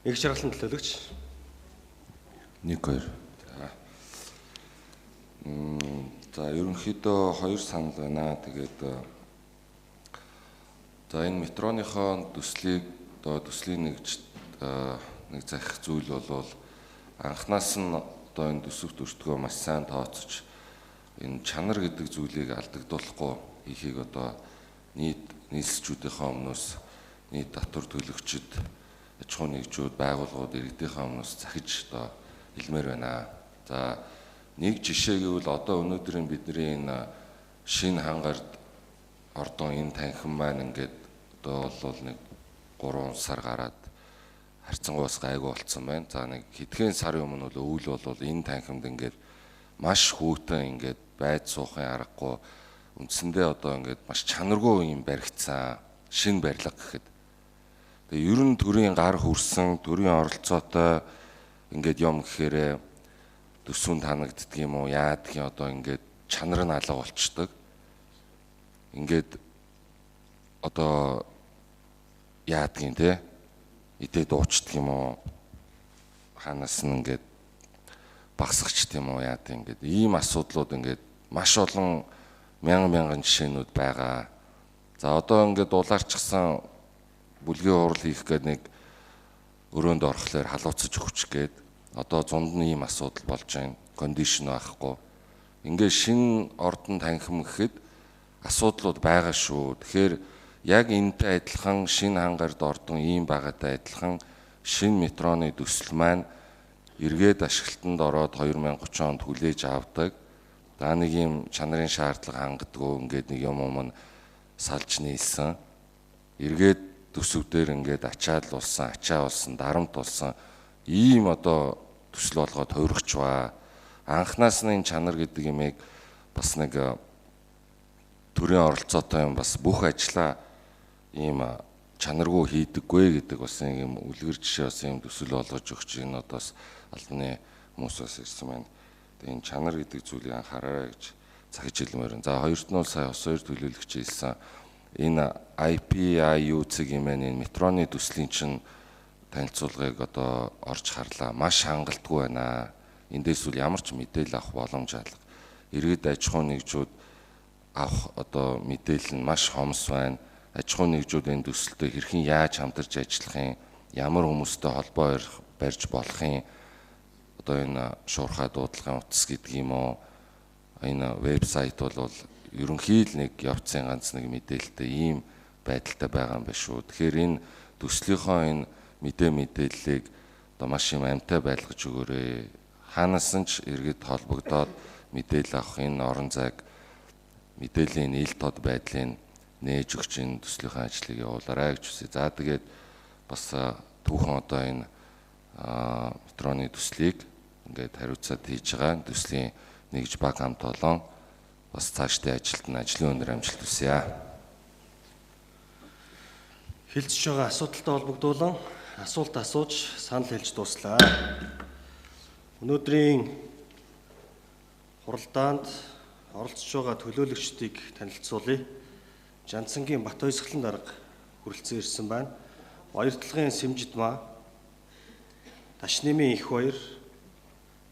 Их жаргалан төлөөлөгч. 1 2. За ерөнхийдөө 2 санал байна. Тэгээд за энэ метроныхоо төслийг төслийн нэг захих зүйл бол анхнаас нь энэ төсөвт өртгөө маш сайн тооцож энэ чанар гэдэг зүйлийг алдагдуулахгүй хийхийг нийслэлчүүдийнхээ өмнөөс нийт татвар төлөгчид, аж ахуй нэгжүүд, байгууллагууд иргэдийнхээ өмнөөс захиж хэлмээр байна. За нэг жишээ гэвэл өнөөдрийн бидний энэ шинэ хангард ордон энэ танхим маань ингээд бол нэг 3 сар гараад харьцангуйс гайгүй болцсон байна. За нэг хэдхэн сарын өмнө өвөл бол энэ танхимд ингээд маш хүүтэн ингээд байд суухын аргагүй үндсэндээ ингээд маш чанаргүй юм баригдсан шинэ барилга гэхэд. Тэгээ ер нь төрийн гар хүрсэн, төрийн оролцоотой ингээд юм гэхээр төсвөн танагддаг юм уу, яадаг юм ингээд чанар нь алга болчдөг. Ингээд яадаг юм те идэ дуучдаг юм уу, ханаас нь ингээд багсагчд юм уу, яадаг ингээд ийм асуудлууд ингээд маш олон мянган жишээнүүд байгаа. За ингээд дулаарчсан бүлгийн хурал хийх гээд нэг өрөөнд орохлоор халууцаж өгч гээд зунд нь ийм асуудал болж байна. Кондишн байхгүй. Ингээд шинэ ордон танхим гэхэд асуудлууд байгаа шүү. Тэгэхээр яг энэтэй адилхан шинэ хангард ордон ийм байгаатай адилхан шинэ метроны төсөл маань эргээд ашиглалтанд ороод 2030 онд хүлээж авдаг. За нэг юм чанарын шаардлага хангадгүй ингээд нэг юм салж нийлсэн. Эргээд төсөв дээр ингээд ачаа болсон, дарамт болсон ийм төсөл болгоод хувирч ба. Анхнаас нь энэ чанар гэдэг юмыг бас нэг төрийн оролцоотой юм бас бүх ажлаа ийм чанаргүй хийдэггүй гэдэг бас юм үлгэр жишээ бас юм төсөл болгож өгч энэ бас албаны хүмүүсээс ирсэн байна. Тэгээ энэ чанар гэдэг зүйлийг анхаарай гэж захиж хэлмээр. За хоёрт нь сая ус хоёр төлөөлөгч хэлсэн. Энэ IPIU цэг юм энэ метроны төслийн чинь танилцуулгыг орж харлаа. Маш хангалтгүй байна. Эндээс үл ямар ч мэдээлэл авах боломж алга. Иргэд аж ахуй нэгжүүд авах мэдээлэл нь маш хомс байна. Аж ахуй нэгжүүд энэ төсөлтөд хэрхэн яаж хамтарч ажиллах юм, ямар хүмүүстэй холбоо барьж болох юм, энэ шуурхай дуудлагын утас гэдэг юм уу, энэ вебсайт бол ерөнхий л нэг явцын ганц нэг мэдээлэлтэй ийм байдалтай байгаа юм байна шүү. Тэгэхээр энэ төслийнхөө энэ мэдээллийг маш юм амтай байлгаж өгөөрэй. Хаанаас нь ч иргэд холбогдоод мэдээлэл авах энэ орон зайг мэдээллийн ил тод байдлыг нээж өгч энэ төслийнхээ ажлыг явуулаарай гэж хүсье. За тэгээд бас түүхэн энэ метроны төслийг ингээд хариуцаад хийж байгаа. Төслийн нэгж баг хамт олон бас цаашдын ажлын өндөр амжилт хүсье. Хэлж байгаа асуудалтай холбогдуулан асуулт асууж санал хэлж дуслаа. Өнөөдрийн хуралдаанд оролцож байгаа төлөөлөгчдийг танилцуулъя. Жансангийн Бат Ойсголон дарга хүрэлцэн ирсэн байна. Баяртлагын Сэмжидмаа, Дашнэмийн Их баяр,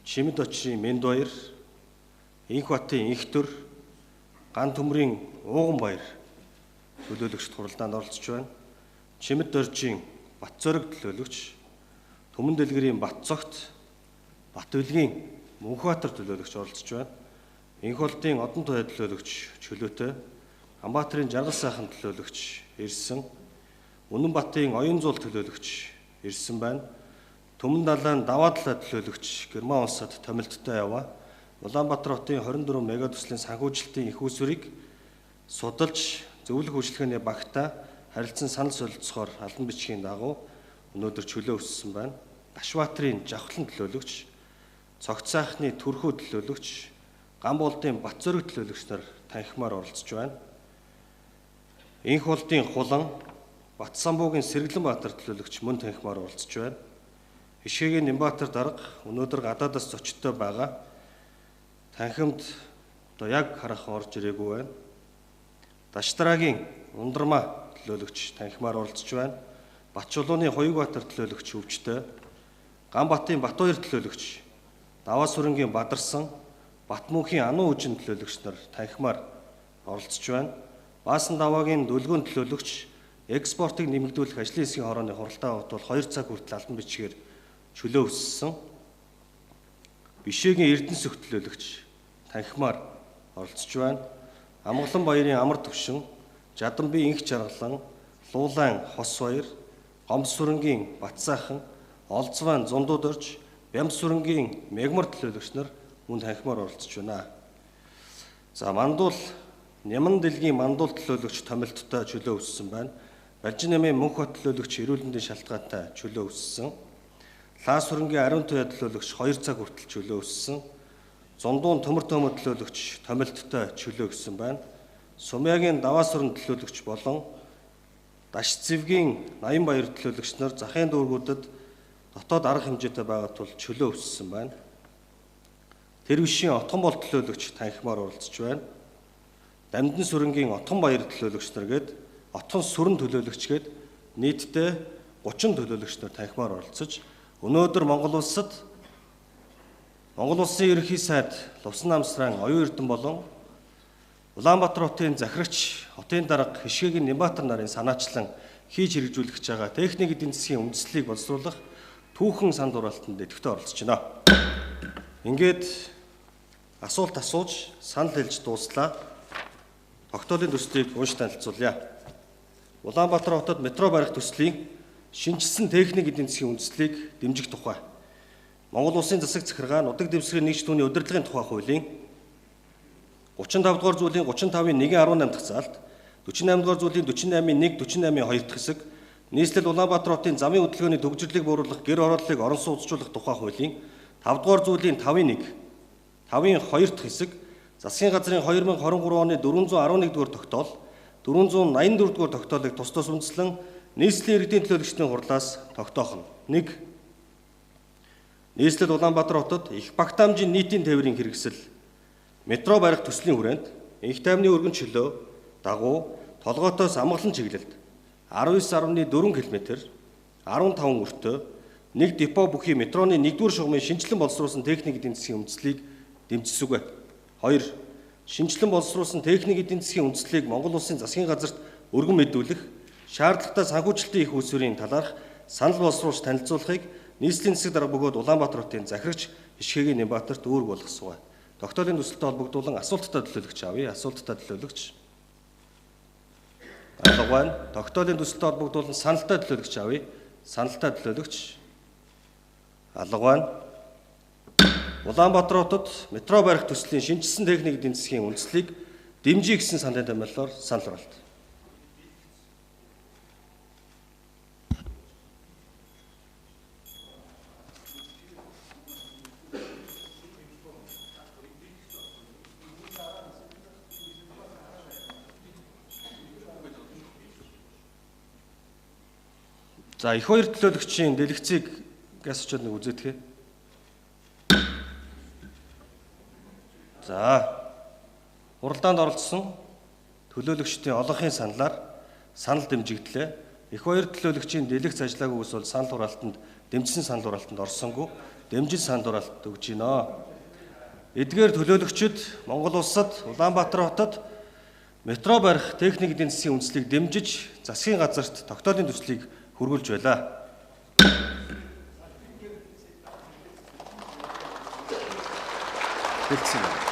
Чимэд очрын Мэнд баяр, Инх батын Инхтөр, Ган төмрийн Ууган баяр төлөөлөгчд хуралдаанд оролцож байна. Чимэд доржийн Бат зориг төлөөлөгч, Түмэн дэлгэрийн Бат цогт, Бат үлгийн Мөнхбаатар төлөөлөгч оролцож байна. Инх болдын Одон туяа төлөөлөгч Чөлөөтэй, Хамбаатарын Жаргал сайхан төлөөлөгч ирсэн. Үнэн батын Оюн зуул төлөөлөгч ирсэн байна. Түмэн далайн Даваадлаа төлөөлөгч Герман улсад томилттой яваа. Улаанбаатар хотын 24 мега төслийн санхүүжилтийн их усүрийг судалж зөвлөх үйлчлэгээний багтаа харилцан санал солилцохоор албан бичгийн дагуу өнөөдөр чөлөө өссөн байна. Гашбаатарын Жавхлан төлөөлөгч, Цогц сайхны Түрхүү төлөөлөгч, Ган болдын Бат зориг төлөөлөгч нар танхимаар оролцож байна. Инх болдын Хулан, Бат самбуугийн Сэргэлэнбаатар төлөөлөгч мөн танхимаар оролцож байна. Ишгээгийн Нямбаатар дарга өнөөдөр гадаадаас зочдтой байгаа. Танхимд яг хараахан орж ирээгүй байна. Даштраагийн Ундрмаа төлөөлөгч танхимаар оролцож байна. Батчулууны Хоёрбаатар төлөөлөгч өвчтөй, Ганбатын Батбаяр төлөөлөгч, Даваа сүрэнгийн Бадарсан, Батмөнхийн Ануу үжин төлөөлөгч нар танхимаар оролцож байна. Баасан даваагийн дүлгөөний төлөөлөгч экспортыг нэмэгдүүлэх ажлын хэсгийн хорооны хуралдаан бол 2 цаг хүртэл албан бичгээр чөлөө өссөн. Бишээгийн Эрдэнэс өх төлөөлөгч танхимаар оролцож байна. Амгалан баярын Амар төвшин, Жаданбийн Инх Жаргалан, Луулайн Хос баяр, Гомс сүрэнгийн Батсайхан, Олзван Зундууд орж, Бямс сүрэнгийн Мегмар төлөөлөгч нар мөн танхимаар оролцож байна. За мандуул Няман дэлгийн мандуул төлөөлөгч томилттой чөлөө өссөн байна. Балжин нэмийн Мөнхбат төлөөлөгч эрүүл мэндийн шалтгаантай чөлөө өссөн. Лаа сүрэнгийн Ариун туяа төлөөлөгч 2 цаг хүртэл чөлөө өссөн. Зундуун төмөр төөмөр төлөөлөгч томилттой чөлөө өссөн байна. Сумягийн Даваа сүрэн төлөөлөгч болон Даш Зэвгийн Ноёнбаяр төлөөлөгч нар захын дүүргүүдэд дотоод арга хэмжээтэй байгаа тул чөлөө өссөн байна. Тэрвишийн Отгон бол төлөөлөгч танхимаар оролцож байна. Дамдын сүрэнгийн Отгон баяр төлөөлөгч нар гээд Отгон сүрэн төлөөлөгч гээд нийтдээ 30 төлөөлөгч нар танхимаар оролцож өнөөдөр Монгол улсын ерөнхий сайд Лувсан Намсран Оюун Эрдэнэ болон Улаанбаатар хотын захирагч хотын дарга Хишгэгийн Нямбатар нарын санаачлан хийж хэрэгжүүлэх байгаа техник эдийн засгийн үндэслэлийг боловсруулах түүхэн санд дураалтанд идэвхтэй оролцож байна. Ингээд асуулт асууж санал хэлж дууслаа. Тогтоолын төслийг унш танилцуулъя. Улаанбаатар хотод метро барих төслийн шинжилсэн техник эдийн засгийн үндэслэлийг дэмжих тухай. Монгол улсын засаг захиргаа нутаг дэвсгэрийн нэгж түүний удирдлагын тухай хуулийн 35 дугаар зүйлийн 35-ийн 1.18 дахь заалт, 48 дугаар зүйлийн 48-ийн 1, 48-ийн 2 дахь хэсэг, нийслэл Улаанбаатар хотын замын хөдөлгөөний төгжрлийг бууруулах гэр орооллыг орон сууцжуулах тухай хуулийн 5 дугаар зүйлийн 5-ийн 1, 5-ийн 2 дахь хэсэг, засгийн газрын 2023 оны 411 дугаар тогтоол, 484 дугаар тогтоолыг тус тус үндэслэн нийслэлийн иргэдийн төлөөлөгчдийн хурлаас тогтоохно. 1. Нийслэл Улаанбаатар хотод их багтаамжийн нийтийн тээврийн хэрэгсэл метро барих төслийн хүрээнд инх тайвны өргөн чөлөө, дагуу, толгойтоос амгалан чиглэлд 19.4 км, 15 өртөө, нэг депо бүхий метроны 1-р шугамын шинжилэн боловсруулсан техник эдийн засгийн үндэслэлийг дэмжсүгэ. 2. Шинжилэн боловсруулсан техник эдийн засгийн үндэслэлийг Монгол улсын засгийн газарт өргөн мэдүүлэх, шаардлагатай санхүүжилтийн их үүсвэрийн талаарх санал боловсруулж танилцуулахыг нийслэлийн засаг дарга бөгөөд Улаанбаатар хотын захирагч Хишгэгийн Нямбатарт үүрэг болгосугай. Тогтоолын төсөлтэй холбогдуулан асуулттай төлөөлөгч авъя. Асуулттай төлөөлөгч. Алга байна. Тогтоолын төсөлтэй холбогдуулан саналтай төлөөлөгч авъя. Саналтай төлөөлөгч. Алга байна. Улаанбаатар хотод метро барих төслийн шинжилсэн техник эдийн засгийн үндэслэлийг дэмжих гэсэн саналын томьёолоор санал хураалт. За их хоёр төлөөлөгчийн дэлгэцийг газ очоод нэг үзээдхээ. За хуралдаанд оролцсон төлөөлөгчдийн олонхын саналаар санал дэмжигдлээ. Их хоёр төлөөлөгчийн дэлгэц ажиллаагүй ус бол санал хураалтанд дэмжсэн санал хураалтанд орсонгүй дэмжил санал хураалт өгж гинэ. Эдгээр төлөөлөгчид Монгол улсад Улаанбаатар хотод метро барих техник эдийн засгийн үндэслэлийг дэмжиж засгийн газарт тогтоолын төслийг хүргүүлж байлаа. Хэлсэн.